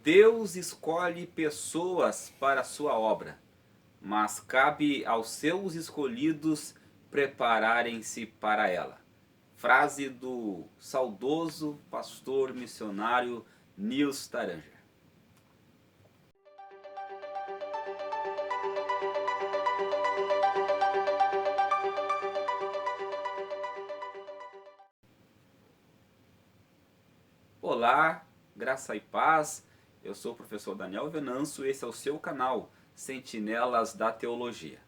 Deus escolhe pessoas para a sua obra, mas cabe aos seus escolhidos prepararem-se para ela. Frase do saudoso pastor missionário Nils Taranger. Olá, graça e paz. Eu sou o professor Daniel Venanço e esse é o seu canal Sentinelas da Teologia.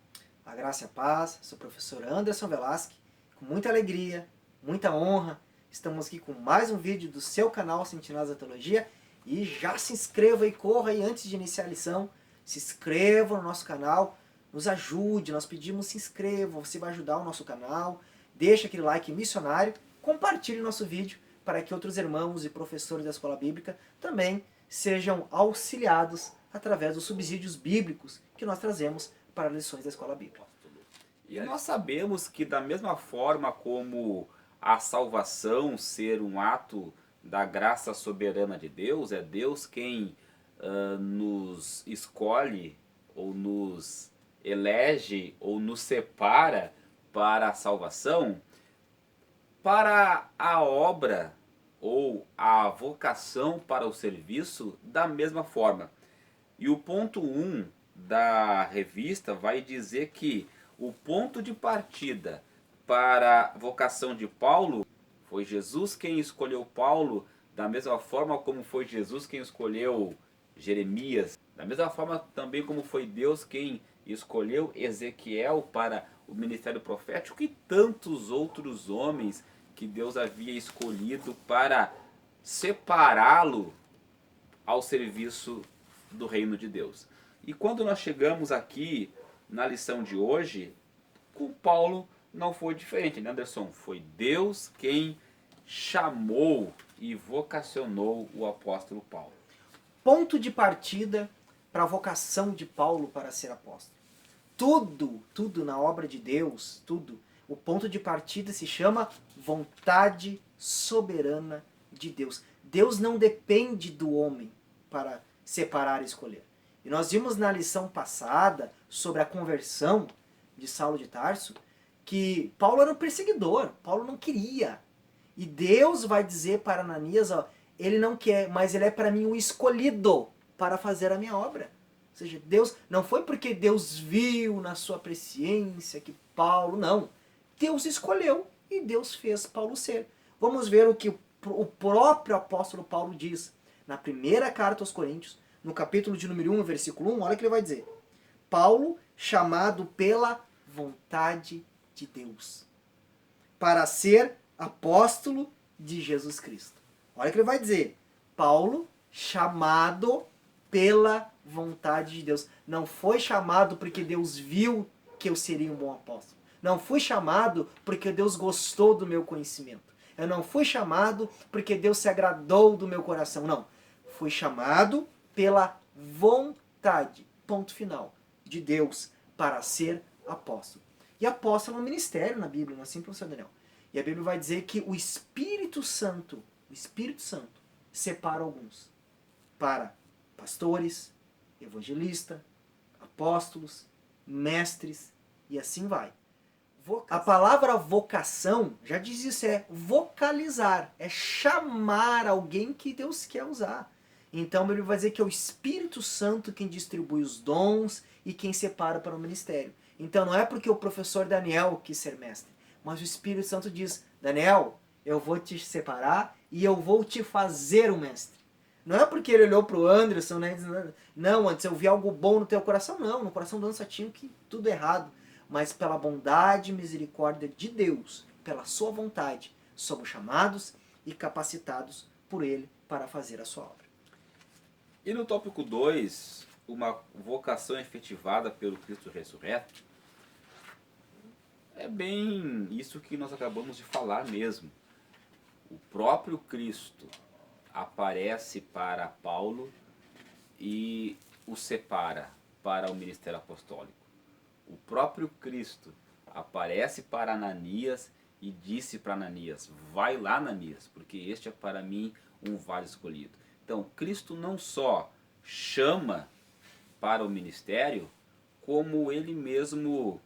A graça e a paz, sou o professor Anderson Velasque, com muita alegria, muita honra, estamos aqui com mais um vídeo do seu canal Sentinelas da Teologia e já se inscreva e corra aí antes de iniciar a lição, se inscreva no nosso canal, nos ajude, nós pedimos se inscreva, você vai ajudar o nosso canal, deixa aquele like missionário, compartilhe o nosso vídeo para que outros irmãos e professores da escola bíblica também sejam auxiliados através dos subsídios bíblicos que nós trazemos para lições da escola bíblica. E nós sabemos que da mesma forma como a salvação ser um ato da graça soberana de Deus, é Deus quem nos escolhe ou nos elege ou nos separa para a salvação, para a obra ou a vocação para o serviço da mesma forma. E o ponto 1 da revista vai dizer que o ponto de partida para a vocação de Paulo foi Jesus quem escolheu Paulo, da mesma forma como foi Jesus quem escolheu Jeremias, da mesma forma também como foi Deus quem escolheu Ezequiel para o ministério profético e tantos outros homens que Deus havia escolhido para separá-lo ao serviço do reino de Deus. E quando nós chegamos aqui na lição de hoje, com Paulo não foi diferente, né, Anderson? Foi Deus quem chamou e vocacionou o apóstolo Paulo. Ponto de partida para a vocação de Paulo para ser apóstolo. Tudo na obra de Deus, o ponto de partida se chama vontade soberana de Deus. Deus não depende do homem para separar e escolher. E nós vimos na lição passada sobre a conversão de Saulo de Tarso que Paulo era um perseguidor, Paulo não queria. E Deus vai dizer para Ananias, ó, ele não quer, mas ele é para mim o escolhido para fazer a minha obra. Ou seja, Deus não foi porque Deus viu na sua presciência que Paulo, não. Deus escolheu e Deus fez Paulo ser. Vamos ver o que o próprio apóstolo Paulo diz na primeira carta aos Coríntios, no capítulo de número 1, versículo 1, olha o que ele vai dizer. Paulo, chamado pela vontade de Deus, para ser apóstolo de Jesus Cristo. Olha o que ele vai dizer. Paulo, chamado pela vontade de Deus. Não foi chamado porque Deus viu que eu seria um bom apóstolo. Não fui chamado porque Deus gostou do meu conhecimento. Eu não fui chamado porque Deus se agradou do meu coração. Não. Fui chamado pela vontade, ponto final, de Deus para ser apóstolo. E apóstolo é um ministério na Bíblia, não é assim, professor Daniel? E a Bíblia vai dizer que o Espírito Santo separa alguns para pastores, evangelistas, apóstolos, mestres e assim vai. A palavra vocação, já diz isso, é vocalizar, é chamar alguém que Deus quer usar. Então ele vai dizer que é o Espírito Santo quem distribui os dons e quem separa para o ministério. Então não é porque o professor Daniel quis ser mestre, mas o Espírito Santo diz, Daniel, eu vou te separar e eu vou te fazer um mestre. Não é porque ele olhou para o Anderson, né, não, antes eu vi algo bom no teu coração, não, no coração do Anderson tinha tudo errado. Mas pela bondade e misericórdia de Deus, pela sua vontade, somos chamados e capacitados por Ele para fazer a sua obra. E no tópico 2, uma vocação efetivada pelo Cristo ressurreto, é bem isso que nós acabamos de falar mesmo. O próprio Cristo aparece para Paulo e o separa para o ministério apostólico. O próprio Cristo aparece para Ananias e disse para Ananias, vai lá, Ananias, porque este é para mim um vale escolhido. Então, Cristo não só chama para o ministério, como ele mesmo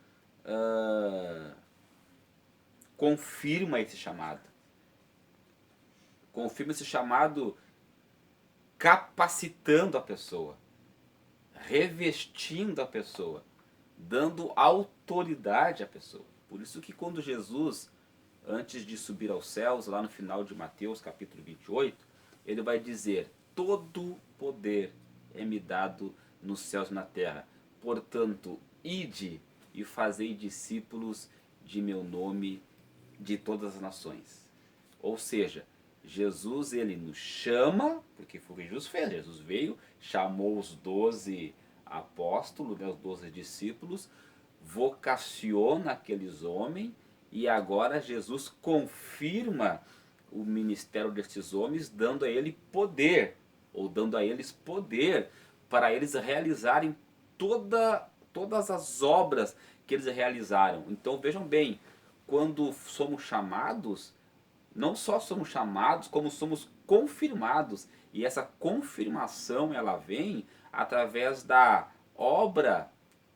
confirma esse chamado. Confirma esse chamado capacitando a pessoa, revestindo a pessoa, dando autoridade à pessoa. Por isso que quando Jesus, antes de subir aos céus, lá no final de Mateus capítulo 28, ele vai dizer: todo poder é me dado nos céus e na terra. Portanto, ide e fazei discípulos de meu nome de todas as nações. Ou seja, Jesus ele nos chama, porque foi o que Jesus fez. Jesus veio, chamou os 12 apóstolos, né, os 12 discípulos, vocaciona aqueles homens, e agora Jesus confirma o ministério desses homens, dando a ele poder, ou dando a eles poder para eles realizarem todas as obras que eles realizaram. Então vejam bem, quando somos chamados, não só somos chamados, como somos confirmados. E essa confirmação ela vem através da obra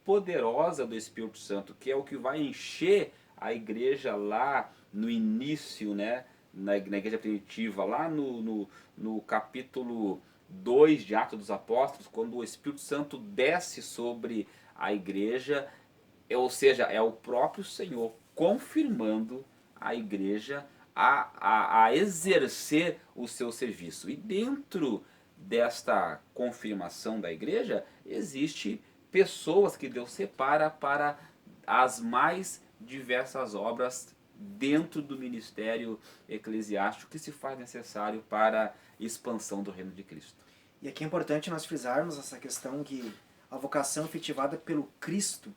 poderosa do Espírito Santo, que é o que vai encher a igreja lá no início, né? Na igreja primitiva, lá no capítulo 2 de Atos dos Apóstolos, quando o Espírito Santo desce sobre a igreja, ou seja, é o próprio Senhor confirmando a igreja a exercer o seu serviço. E dentro desta confirmação da igreja, existe pessoas que Deus separa para as mais diversas obras dentro do ministério eclesiástico que se faz necessário para a expansão do reino de Cristo. E aqui é importante nós frisarmos essa questão que a vocação efetivada pelo Cristo,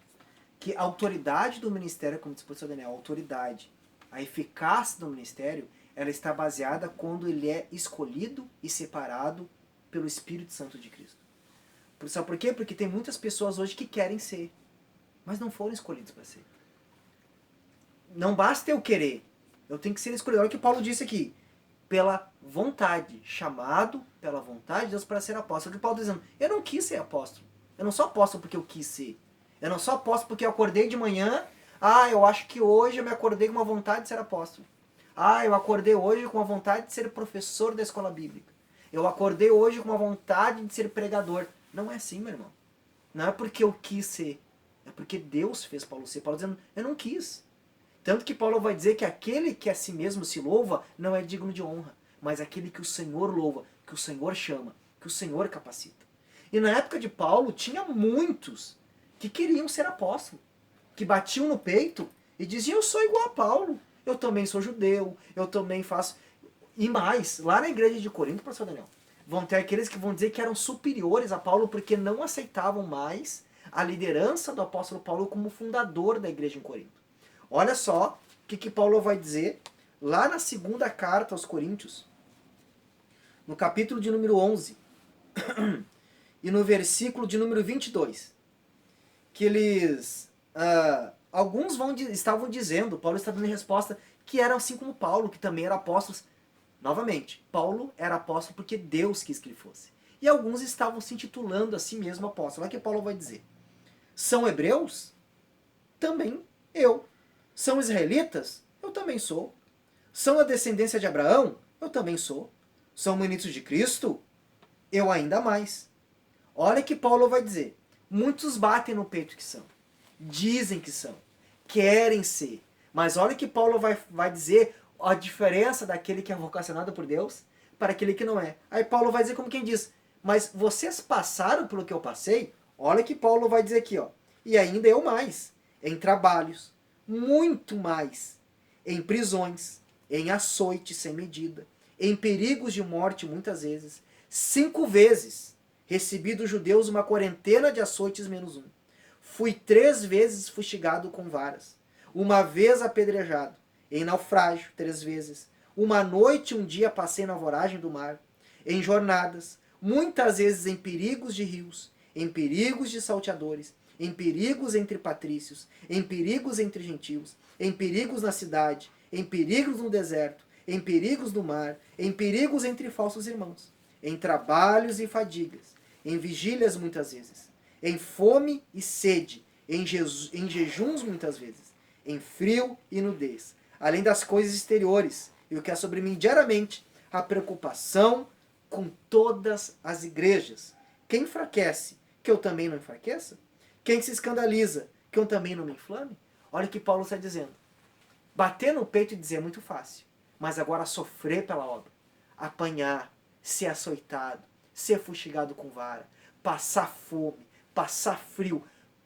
que a autoridade do ministério, como disse o professor Daniel, a autoridade, a eficácia do ministério, ela está baseada quando ele é escolhido e separado pelo Espírito Santo de Cristo. Sabe por quê? Porque tem muitas pessoas hoje que querem ser, mas não foram escolhidos para ser. Não basta eu querer, eu tenho que ser escolhido. Olha o que Paulo disse aqui, pela vontade, chamado pela vontade de Deus para ser apóstolo. O que Paulo está dizendo, eu não quis ser apóstolo, eu não sou apóstolo porque eu quis ser, eu não sou apóstolo porque eu acordei de manhã, eu acho que hoje eu me acordei com uma vontade de ser apóstolo. Eu acordei hoje com uma vontade de ser professor da escola bíblica. Eu acordei hoje com uma vontade de ser pregador. Não é assim, meu irmão. Não é porque eu quis ser. É porque Deus fez Paulo ser. Paulo dizendo, eu não quis. Tanto que Paulo vai dizer que aquele que a si mesmo se louva não é digno de honra. Mas aquele que o Senhor louva, que o Senhor chama, que o Senhor capacita. E na época de Paulo tinha muitos que queriam ser apóstolos. Que batiam no peito e diziam, eu sou igual a Paulo. Eu também sou judeu, eu também faço... E mais, lá na igreja de Corinto, professor Daniel, vão ter aqueles que vão dizer que eram superiores a Paulo porque não aceitavam mais a liderança do apóstolo Paulo como fundador da igreja em Corinto. Olha só o que Paulo vai dizer lá na segunda carta aos Coríntios, no capítulo de número 11, e no versículo de número 22, que eles... alguns estavam dizendo, Paulo está dando resposta, que eram assim como Paulo, que também eram apóstolos. Novamente, Paulo era apóstolo porque Deus quis que ele fosse. E alguns estavam se intitulando a si mesmo apóstolo. Olha o que Paulo vai dizer. São hebreus? Também eu. São israelitas? Eu também sou. São a descendência de Abraão? Eu também sou. São ministros de Cristo? Eu ainda mais. Olha o que Paulo vai dizer. Muitos batem no peito que são. Dizem que são. Querem ser. Mas olha o que Paulo vai dizer a diferença daquele que é vocacionado por Deus para aquele que não é. Aí Paulo vai dizer como quem diz, mas vocês passaram pelo que eu passei? Olha que Paulo vai dizer aqui, ó. E ainda eu mais, em trabalhos, muito mais, em prisões, em açoites sem medida, em perigos de morte muitas vezes, 5 vezes recebi dos judeus uma quarentena de açoites menos um. Fui 3 vezes fustigado com varas, uma vez apedrejado, em naufrágio 3 vezes, uma noite e um dia passei na voragem do mar, em jornadas, muitas vezes em perigos de rios, em perigos de salteadores, em perigos entre patrícios, em perigos entre gentios, em perigos na cidade, em perigos no deserto, em perigos no mar, em perigos entre falsos irmãos, em trabalhos e fadigas, em vigílias muitas vezes, em fome e sede, em jejuns muitas vezes, em frio e nudez, além das coisas exteriores, e o que é sobre mim diariamente, a preocupação com todas as igrejas. Quem enfraquece, que eu também não enfraqueça? Quem se escandaliza, que eu também não me inflame? Olha o que Paulo está dizendo. Bater no peito e dizer é muito fácil, mas agora sofrer pela obra, apanhar, ser açoitado, ser fustigado com vara, passar fome, passar frio,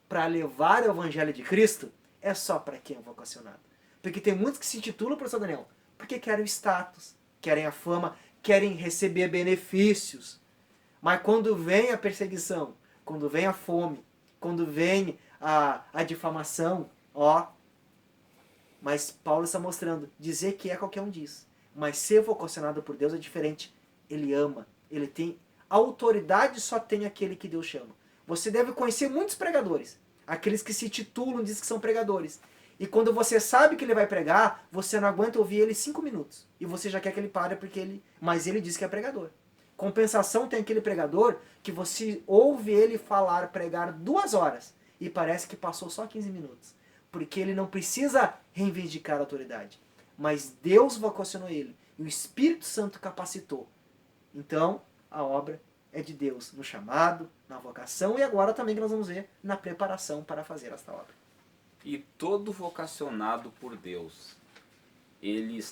para levar o evangelho de Cristo, é só para quem é vocacionado. Porque tem muitos que se titulam, professor Daniel, porque querem o status, querem a fama, querem receber benefícios. Mas quando vem a perseguição, quando vem a fome, quando vem a difamação, ó. Mas Paulo está mostrando, dizer que é qualquer um diz. Mas ser vocacionado por Deus é diferente. Ele ama, ele tem autoridade, só tem aquele que Deus chama. Você deve conhecer muitos pregadores, aqueles que se titulam, dizem que são pregadores. E quando você sabe que ele vai pregar, você não aguenta ouvir ele 5 minutos. E você já quer que ele pare, mas ele diz que é pregador. Compensação, tem aquele pregador que você ouve ele falar, pregar 2 horas e parece que passou só 15 minutos. Porque ele não precisa reivindicar a autoridade. Mas Deus vocacionou ele e o Espírito Santo capacitou. Então, a obra é de Deus no chamado, na vocação e agora também que nós vamos ver na preparação para fazer esta obra. E todo vocacionado por Deus, ele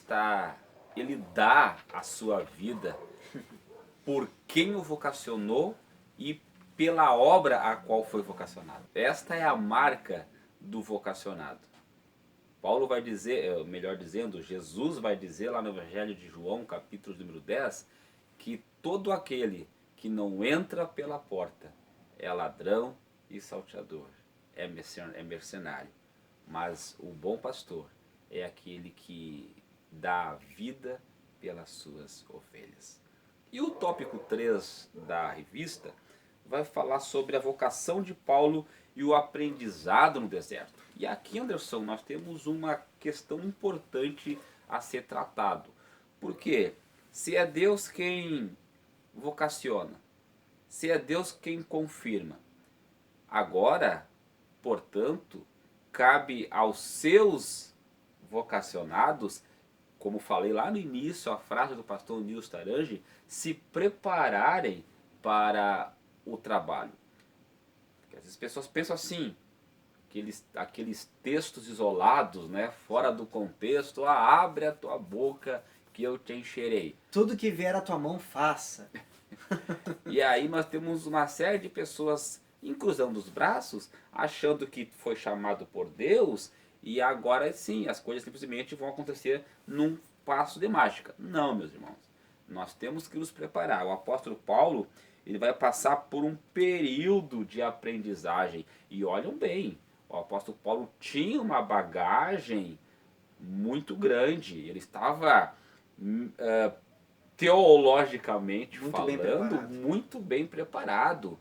dá a sua vida por quem o vocacionou e pela obra a qual foi vocacionado. Esta é a marca do vocacionado. Paulo vai dizer, melhor dizendo, Jesus vai dizer lá no Evangelho de João, capítulo número 10, que todo aquele que não entra pela porta é ladrão e salteador, é mercenário. Mas o bom pastor é aquele que dá a vida pelas suas ovelhas. E o tópico 3 da revista vai falar sobre a vocação de Paulo e o aprendizado no deserto. E aqui, Anderson, nós temos uma questão importante a ser tratado. Porque se é Deus quem vocaciona, se é Deus quem confirma, agora, portanto, cabe aos seus vocacionados, como falei lá no início, a frase do pastor Nilson Tarange, se prepararem para o trabalho. Porque às vezes as pessoas pensam assim, aqueles textos isolados, né, fora do contexto, abre a tua boca que eu te encherei. Tudo que vier à tua mão, faça. E aí nós temos uma série de pessoas cruzando os braços, achando que foi chamado por Deus e agora sim, as coisas simplesmente vão acontecer num passo de mágica. Não, meus irmãos. Nós temos que nos preparar. O apóstolo Paulo, ele vai passar por um período de aprendizagem. E olham bem, o apóstolo Paulo tinha uma bagagem muito grande. Ele estava teologicamente falando, muito bem preparado.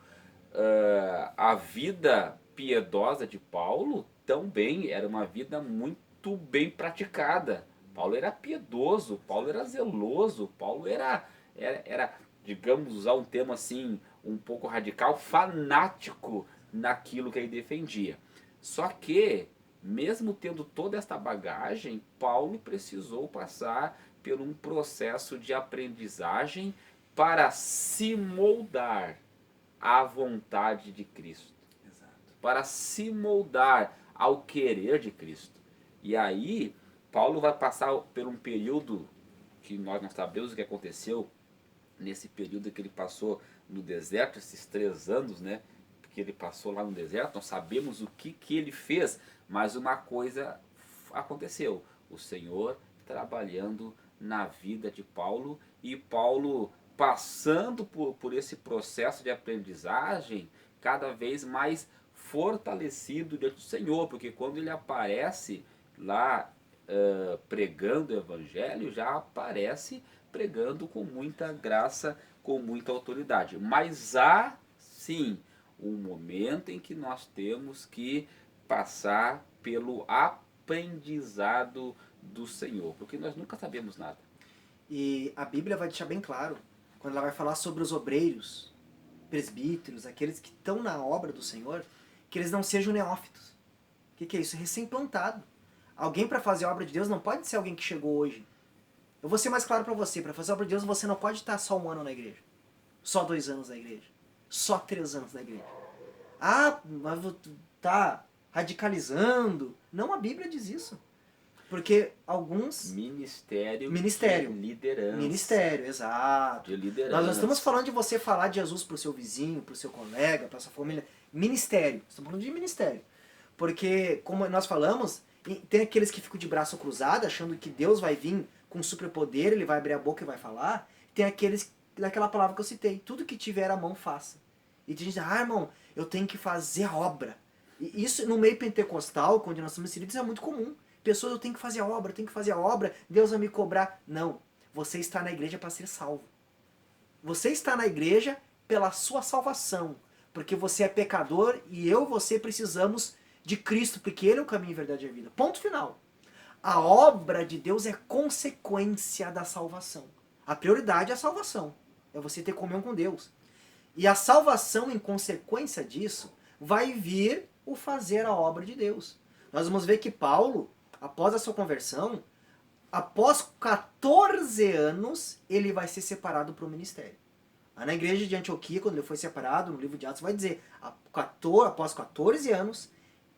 A vida piedosa de Paulo também era uma vida muito bem praticada. Paulo era piedoso, Paulo era zeloso, Paulo era digamos, usar um termo assim, um pouco radical, fanático naquilo que ele defendia. Só que, mesmo tendo toda esta bagagem, Paulo precisou passar por um processo de aprendizagem para se moldar à vontade de Cristo. Exato. Para se moldar ao querer de Cristo. E aí, Paulo vai passar por um período que nós não sabemos o que aconteceu nesse período que ele passou no deserto, esses 3 anos, né? Que ele passou lá no deserto, nós sabemos o que ele fez, mas uma coisa aconteceu. O Senhor trabalhando na vida de Paulo e Paulo passando por esse processo de aprendizagem cada vez mais fortalecido diante do Senhor, porque quando ele aparece lá pregando o Evangelho, já aparece pregando com muita graça, com muita autoridade. Mas há, sim, um momento em que nós temos que passar pelo aprendizado do Senhor, porque nós nunca sabemos nada. E a Bíblia vai deixar bem claro, quando ela vai falar sobre os obreiros, presbíteros, aqueles que estão na obra do Senhor, que eles não sejam neófitos. O que é isso? Recém-plantado. Alguém para fazer a obra de Deus não pode ser alguém que chegou hoje. Eu vou ser mais claro para você. Para fazer a obra de Deus, você não pode estar só 1 ano na igreja. Só 2 anos na igreja. Só 3 anos na igreja. Ah, mas tá radicalizando. Não, a Bíblia diz isso. Porque alguns... Ministério de liderança. Ministério, exato. De liderança. Nós não estamos falando de você falar de Jesus pro seu vizinho, pro seu colega, pra sua família. Ministério. Estamos falando de ministério. Porque, como nós falamos, tem aqueles que ficam de braço cruzado, achando que Deus vai vir com superpoder, ele vai abrir a boca e vai falar. Tem aqueles, daquela palavra que eu citei, tudo que tiver a mão, faça. E tem gente, irmão, eu tenho que fazer a obra. E isso no meio pentecostal, quando nós somos inseridos, é muito comum. Pessoas, eu tenho que fazer a obra, eu tenho que fazer a obra, Deus vai me cobrar. Não, você está na igreja para ser salvo. Você está na igreja pela sua salvação. Porque você é pecador e você precisamos de Cristo, porque Ele é o caminho, a verdade e a vida. Ponto final. A obra de Deus é consequência da salvação. A prioridade é a salvação. É você ter comunhão com Deus. E a salvação, em consequência disso, vai vir o fazer a obra de Deus. Nós vamos ver que Paulo, após a sua conversão, após 14 anos, ele vai ser separado para o ministério. Lá na igreja de Antioquia, quando ele foi separado, no livro de Atos vai dizer, após 14 anos,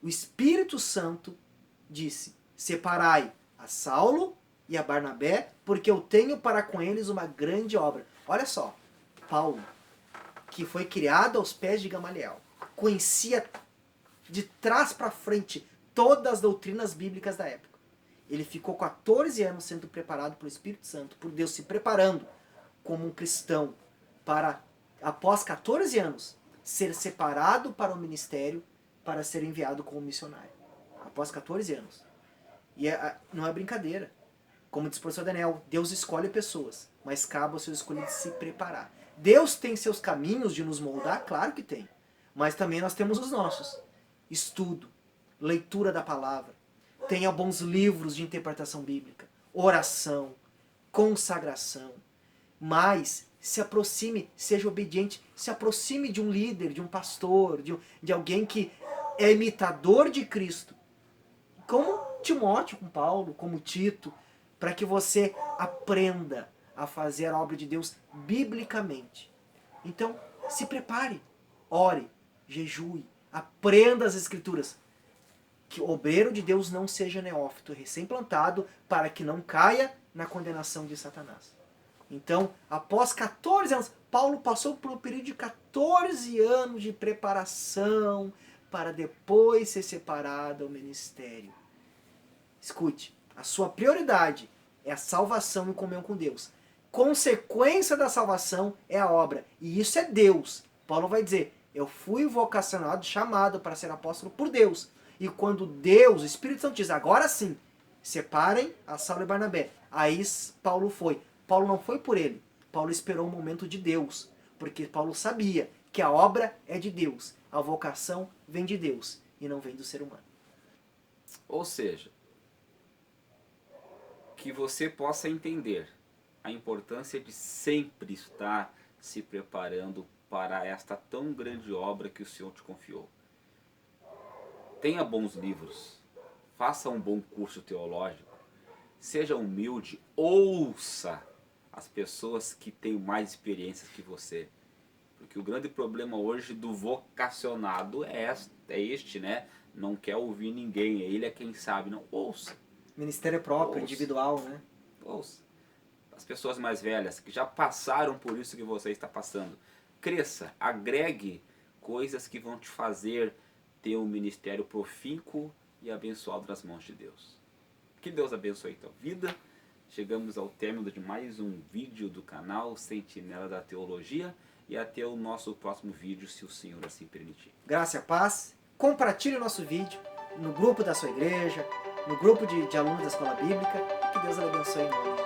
o Espírito Santo disse, separai a Saulo e a Barnabé, porque eu tenho para com eles uma grande obra. Olha só, Paulo, que foi criado aos pés de Gamaliel, conhecia de trás para frente todas as doutrinas bíblicas da época. Ele ficou 14 anos sendo preparado pelo Espírito Santo, por Deus se preparando como um cristão para, após 14 anos, ser separado para o ministério, para ser enviado como missionário. Após 14 anos. E não é brincadeira. Como diz o professor Daniel, Deus escolhe pessoas, mas cabe ao seu escolhido se preparar. Deus tem seus caminhos de nos moldar? Claro que tem. Mas também nós temos os nossos. Estudo, leitura da palavra, tenha bons livros de interpretação bíblica, oração, consagração. Mas se aproxime, seja obediente, se aproxime de um líder, de um pastor, de alguém que é imitador de Cristo. Como Timóteo com Paulo, como Tito, para que você aprenda a fazer a obra de Deus biblicamente. Então, se prepare, ore, jejue, aprenda as Escrituras. Que o obreiro de Deus não seja neófito, recém-plantado, para que não caia na condenação de Satanás. Então, após 14 anos, Paulo passou por um período de 14 anos de preparação para depois ser separado ao ministério. Escute, a sua prioridade é a salvação e comunhão com Deus. Consequência da salvação é a obra. E isso é Deus. Paulo vai dizer, eu fui vocacionado, chamado para ser apóstolo por Deus. E quando Deus, o Espírito Santo diz, agora sim, separem a Saulo e Barnabé. Aí Paulo foi. Paulo não foi por ele. Paulo esperou o momento de Deus. Porque Paulo sabia que a obra é de Deus. A vocação vem de Deus e não vem do ser humano. Ou seja, que você possa entender a importância de sempre estar se preparando para esta tão grande obra que o Senhor te confiou. Tenha bons livros, faça um bom curso teológico, seja humilde, ouça as pessoas que têm mais experiências que você. Porque o grande problema hoje do vocacionado é este, né? Não quer ouvir ninguém, ele é quem sabe, não. Ouça. Ministério próprio, Ouça. individual, né? Ouça. As pessoas mais velhas, que já passaram por isso que você está passando. Cresça, agregue coisas que vão te fazer ter um ministério profícuo e abençoado nas mãos de Deus. Que Deus abençoe a tua vida. Chegamos ao término de mais um vídeo do canal Sentinela da Teologia e até o nosso próximo vídeo, se o Senhor assim permitir. Graça e paz. Compartilhe o nosso vídeo no grupo da sua igreja, no grupo de alunos da escola bíblica. Que Deus abençoe em nome de Jesus.